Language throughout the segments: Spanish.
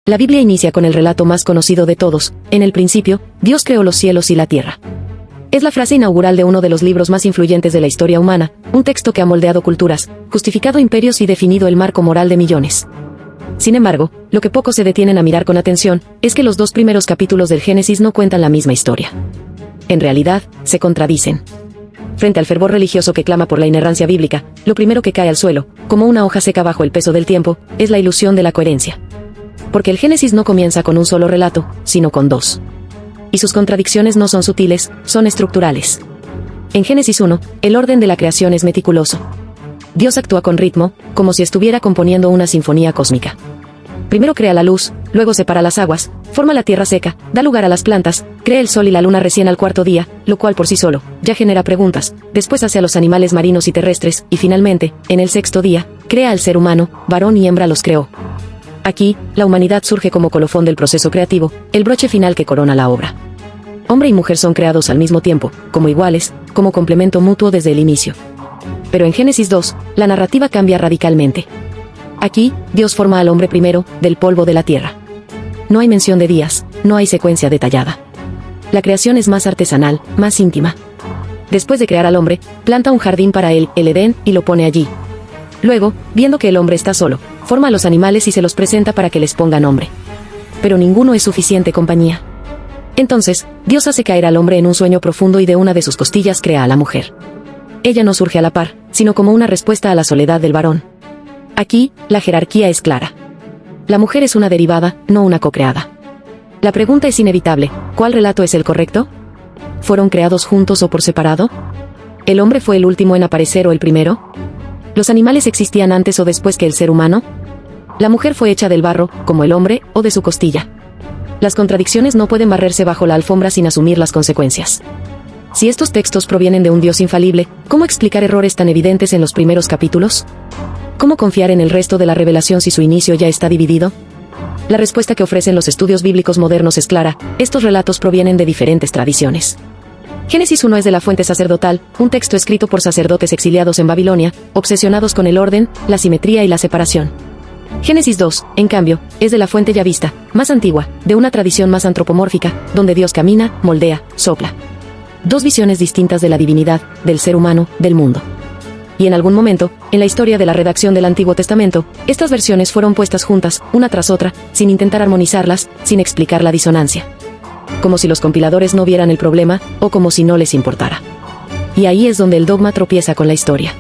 La Biblia inicia con el relato más conocido de todos: en el principio, Dios creó los cielos y la tierra. Es la frase inaugural de uno de los libros más influyentes de la historia humana, un texto que ha moldeado culturas, justificado imperios y definido el marco moral de millones. Sin embargo, lo que pocos se detienen a mirar con atención, es que los dos primeros capítulos del Génesis no cuentan la misma historia. En realidad, se contradicen. Frente al fervor religioso que clama por la inerrancia bíblica, lo primero que cae al suelo, como una hoja seca bajo el peso del tiempo, es la ilusión de la coherencia. Porque el Génesis no comienza con un solo relato, sino con dos. Y sus contradicciones no son sutiles, son estructurales. En Génesis 1, el orden de la creación es meticuloso. Dios actúa con ritmo, como si estuviera componiendo una sinfonía cósmica. Primero crea la luz, luego separa las aguas, forma la tierra seca, da lugar a las plantas, crea el sol y la luna recién al cuarto día, lo cual por sí solo ya genera preguntas. Después hace a los animales marinos y terrestres, y finalmente, en el sexto día, crea al ser humano, varón y hembra los creó. Aquí, la humanidad surge como colofón del proceso creativo, el broche final que corona la obra. Hombre y mujer son creados al mismo tiempo, como iguales, como complemento mutuo desde el inicio. Pero en Génesis 2, la narrativa cambia radicalmente. Aquí, Dios forma al hombre primero, del polvo de la tierra. No hay mención de días, no hay secuencia detallada. La creación es más artesanal, más íntima. Después de crear al hombre, planta un jardín para él, el Edén, y lo pone allí. Luego, viendo que el hombre está solo, forma a los animales y se los presenta para que les ponga nombre. Pero ninguno es suficiente compañía. Entonces, Dios hace caer al hombre en un sueño profundo y de una de sus costillas crea a la mujer. Ella no surge a la par, sino como una respuesta a la soledad del varón. Aquí, la jerarquía es clara. La mujer es una derivada, no una co-creada. La pregunta es inevitable: ¿cuál relato es el correcto? ¿Fueron creados juntos o por separado? ¿El hombre fue el último en aparecer o el primero? ¿Los animales existían antes o después que el ser humano? ¿La mujer fue hecha del barro, como el hombre, o de su costilla? Las contradicciones no pueden barrerse bajo la alfombra sin asumir las consecuencias. Si estos textos provienen de un Dios infalible, ¿cómo explicar errores tan evidentes en los primeros capítulos? ¿Cómo confiar en el resto de la revelación si su inicio ya está dividido? La respuesta que ofrecen los estudios bíblicos modernos es clara: estos relatos provienen de diferentes tradiciones. Génesis 1 es de la fuente sacerdotal, un texto escrito por sacerdotes exiliados en Babilonia, obsesionados con el orden, la simetría y la separación. Génesis 2, en cambio, es de la fuente yavista, más antigua, de una tradición más antropomórfica, donde Dios camina, moldea, sopla. Dos visiones distintas de la divinidad, del ser humano, del mundo. Y en algún momento, en la historia de la redacción del Antiguo Testamento, estas versiones fueron puestas juntas, una tras otra, sin intentar armonizarlas, sin explicar la disonancia. Como si los compiladores no vieran el problema, o como si no les importara. Y ahí es donde el dogma tropieza con la historia.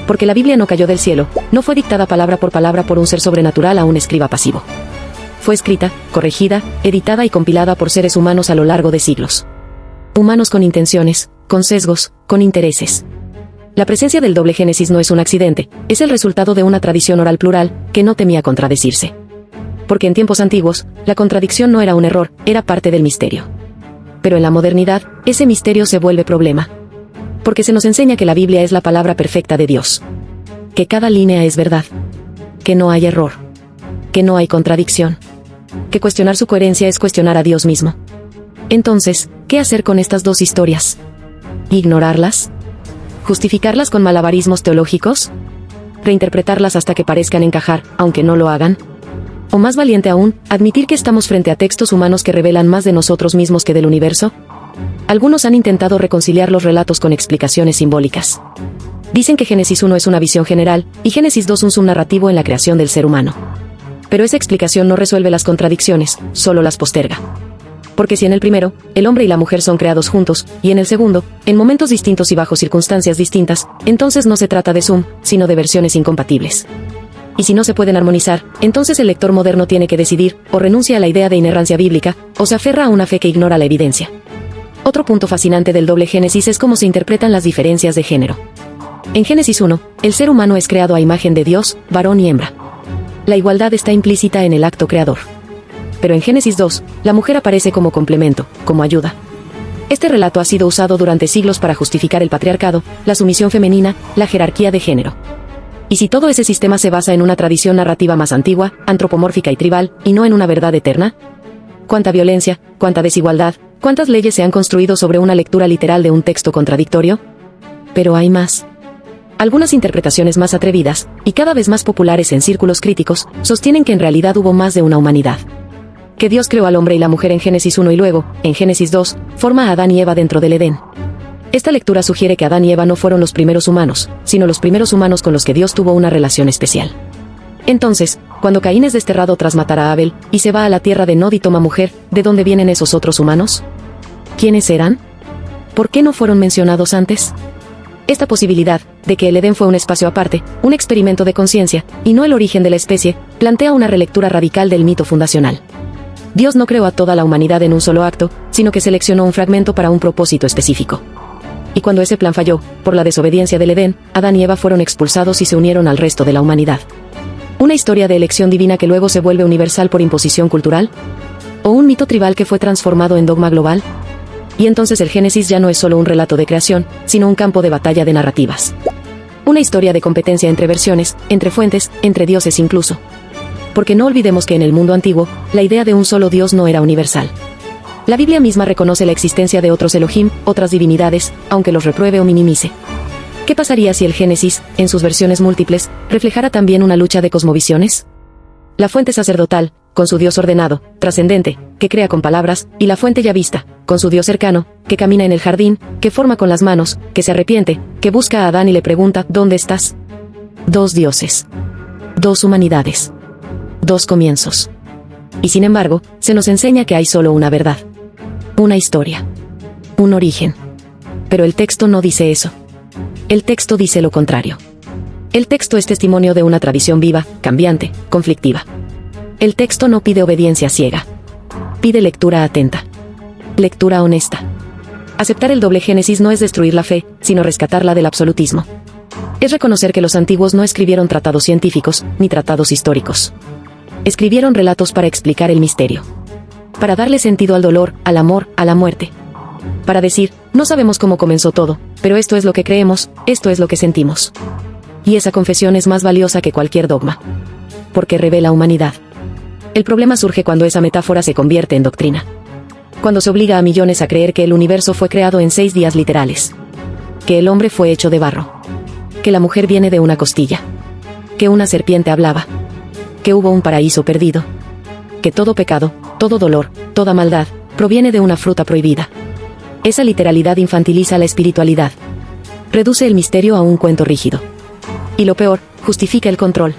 Porque la Biblia no cayó del cielo, no fue dictada palabra por un ser sobrenatural a un escriba pasivo. Fue escrita, corregida, editada y compilada por seres humanos a lo largo de siglos. Humanos con intenciones, con sesgos, con intereses. La presencia del doble Génesis no es un accidente, es el resultado de una tradición oral plural, que no temía contradecirse. Porque en tiempos antiguos, la contradicción no era un error, era parte del misterio. Pero en la modernidad, ese misterio se vuelve problema. Porque se nos enseña que la Biblia es la palabra perfecta de Dios. Que cada línea es verdad. Que no hay error. Que no hay contradicción. Que cuestionar su coherencia es cuestionar a Dios mismo. Entonces, ¿qué hacer con estas dos historias? ¿Ignorarlas? ¿Justificarlas con malabarismos teológicos? ¿Reinterpretarlas hasta que parezcan encajar, aunque no lo hagan? O más valiente aún, admitir que estamos frente a textos humanos que revelan más de nosotros mismos que del universo. Algunos han intentado reconciliar los relatos con explicaciones simbólicas. Dicen que Génesis 1 es una visión general, y Génesis 2 un subnarrativo en la creación del ser humano. Pero esa explicación no resuelve las contradicciones, solo las posterga. Porque si en el primero, el hombre y la mujer son creados juntos, y en el segundo, en momentos distintos y bajo circunstancias distintas, entonces no se trata de sum, sino de versiones incompatibles. Y si no se pueden armonizar, entonces el lector moderno tiene que decidir, o renuncia a la idea de inerrancia bíblica, o se aferra a una fe que ignora la evidencia. Otro punto fascinante del doble Génesis es cómo se interpretan las diferencias de género. En Génesis 1, el ser humano es creado a imagen de Dios, varón y hembra. La igualdad está implícita en el acto creador. Pero en Génesis 2, la mujer aparece como complemento, como ayuda. Este relato ha sido usado durante siglos para justificar el patriarcado, la sumisión femenina, la jerarquía de género. Y si todo ese sistema se basa en una tradición narrativa más antigua, antropomórfica y tribal, y no en una verdad eterna, ¿cuánta violencia, cuánta desigualdad, cuántas leyes se han construido sobre una lectura literal de un texto contradictorio? Pero hay más. Algunas interpretaciones más atrevidas, y cada vez más populares en círculos críticos, sostienen que en realidad hubo más de una humanidad. que Dios creó al hombre y la mujer en Génesis 1 y luego, en Génesis 2, forma a Adán y Eva dentro del Edén. Esta lectura sugiere que Adán y Eva no fueron los primeros humanos, sino los primeros humanos con los que Dios tuvo una relación especial. Entonces, cuando Caín es desterrado tras matar a Abel, y se va a la tierra de Nod y toma mujer, ¿de dónde vienen esos otros humanos? ¿Quiénes eran? ¿Por qué no fueron mencionados antes? Esta posibilidad, de que el Edén fue un espacio aparte, un experimento de conciencia, y no el origen de la especie, plantea una relectura radical del mito fundacional. Dios no creó a toda la humanidad en un solo acto, sino que seleccionó un fragmento para un propósito específico. Y cuando ese plan falló, por la desobediencia del Edén, Adán y Eva fueron expulsados y se unieron al resto de la humanidad. ¿Una historia de elección divina que luego se vuelve universal por imposición cultural? ¿O un mito tribal que fue transformado en dogma global? Y entonces el Génesis ya no es solo un relato de creación, sino un campo de batalla de narrativas. Una historia de competencia entre versiones, entre fuentes, entre dioses incluso. Porque no olvidemos que en el mundo antiguo, la idea de un solo Dios no era universal. La Biblia misma reconoce la existencia de otros Elohim, otras divinidades, aunque los repruebe o minimice. ¿Qué pasaría si el Génesis, en sus versiones múltiples, reflejara también una lucha de cosmovisiones? La fuente sacerdotal, con su Dios ordenado, trascendente, que crea con palabras, y la fuente ya vista, con su Dios cercano, que camina en el jardín, que forma con las manos, que se arrepiente, que busca a Adán y le pregunta, ¿dónde estás? Dos dioses. Dos humanidades. Dos comienzos. Y sin embargo, se nos enseña que hay solo una verdad. Una historia. Un origen. Pero el texto no dice eso. El texto dice lo contrario. El texto es testimonio de una tradición viva, cambiante, conflictiva. El texto no pide obediencia ciega. Pide lectura atenta. Lectura honesta. Aceptar el doble Génesis no es destruir la fe, sino rescatarla del absolutismo. Es reconocer que los antiguos no escribieron tratados científicos, ni tratados históricos. Escribieron relatos para explicar el misterio. Para darle sentido al dolor, al amor, a la muerte. Para decir, no sabemos cómo comenzó todo, pero esto es lo que creemos, esto es lo que sentimos. Y esa confesión es más valiosa que cualquier dogma. Porque revela humanidad. El problema surge cuando esa metáfora se convierte en doctrina. Cuando se obliga a millones a creer que el universo fue creado en 6 días literales. Que el hombre fue hecho de barro. Que la mujer viene de una costilla. Que una serpiente hablaba. Que hubo un paraíso perdido. Que todo pecado, todo dolor, toda maldad, proviene de una fruta prohibida. Esa literalidad infantiliza la espiritualidad. Reduce el misterio a un cuento rígido. Y lo peor, justifica el control.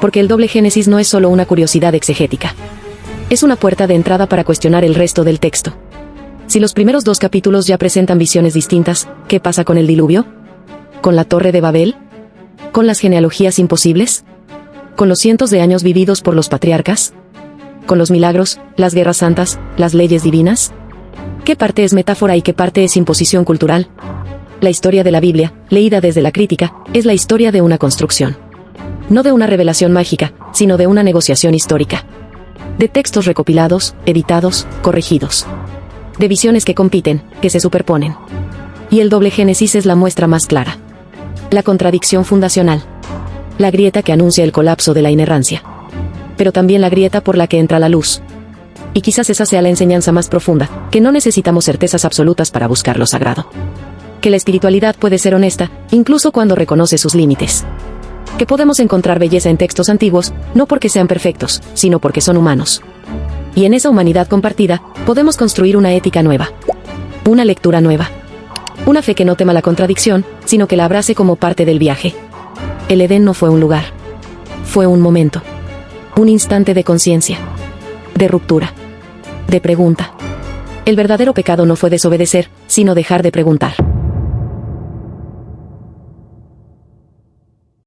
Porque el doble Génesis no es solo una curiosidad exegética. Es una puerta de entrada para cuestionar el resto del texto. Si los primeros 2 capítulos ya presentan visiones distintas, ¿qué pasa con el diluvio? ¿Con la Torre de Babel? ¿Con las genealogías imposibles? ¿Con los cientos de años vividos por los patriarcas? ¿Con los milagros, las guerras santas, las leyes divinas? ¿Qué parte es metáfora y qué parte es imposición cultural? La historia de la Biblia, leída desde la crítica, es la historia de una construcción. No de una revelación mágica, sino de una negociación histórica. De textos recopilados, editados, corregidos. De visiones que compiten, que se superponen. Y el doble Génesis es la muestra más clara. La contradicción fundacional. La grieta que anuncia el colapso de la inerrancia. Pero también la grieta por la que entra la luz. Y quizás esa sea la enseñanza más profunda, que no necesitamos certezas absolutas para buscar lo sagrado. Que la espiritualidad puede ser honesta, incluso cuando reconoce sus límites. Que podemos encontrar belleza en textos antiguos, no porque sean perfectos, sino porque son humanos. Y en esa humanidad compartida, podemos construir una ética nueva. Una lectura nueva. Una fe que no tema la contradicción, sino que la abrace como parte del viaje. El Edén no fue un lugar. Fue un momento. Un instante de conciencia. De ruptura. De pregunta. El verdadero pecado no fue desobedecer, sino dejar de preguntar.